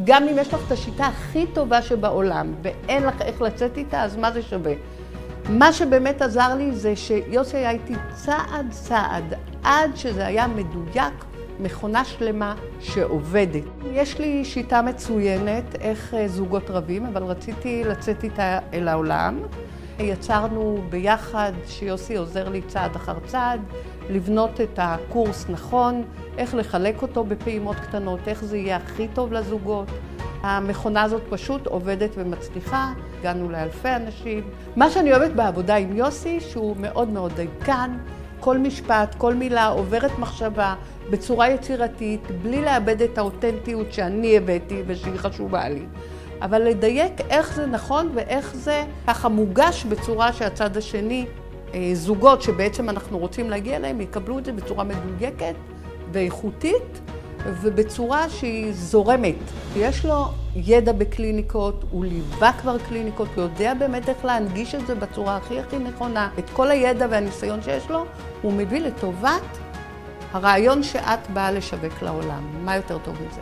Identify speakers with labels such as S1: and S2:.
S1: גם אם יש לך את השיטה הכי טובה שבעולם ואין לך איך לצאת איתה, אז מה זה שווה? מה שבאמת עזר לי זה שיוסי היה איתי צעד צעד עד שזה היה מדויק, מכונה שלמה שעובדת. יש לי שיטה מצוינת איך זוגות רבים, אבל רציתי לצאת איתה אל העולם. יצרנו ביחד שיוסי עוזר לי צעד אחר צעד, לבנות את הקורס נכון, איך לחלק אותו בפעימות קטנות, איך זה יהיה הכי טוב לזוגות. המכונה הזאת פשוט עובדת ומצליחה, הגענו לאלפי אנשים. מה שאני אוהבת בעבודה עם יוסי, שהוא מאוד מאוד דייקן, כל משפט, כל מילה עוברת מחשבה בצורה יצירתית, בלי לאבד את האותנטיות שאני הבאתי ושהיא חשובה לי. אבל לדייק איך זה נכון ואיך זה ככה מוגש בצורה שהצד השני, זוגות שבעצם אנחנו רוצים להגיע אליהם, יקבלו את זה בצורה מדויקת ואיכותית ובצורה שהיא זורמת. יש לו ידע בקליניקות, הוא ליווה כבר קליניקות, הוא יודע באמת איך להנגיש את זה בצורה הכי נכונה. את כל הידע והניסיון שיש לו, הוא מביא לטובת הרעיון שאת באה לשווק לעולם. מה יותר טוב מזה?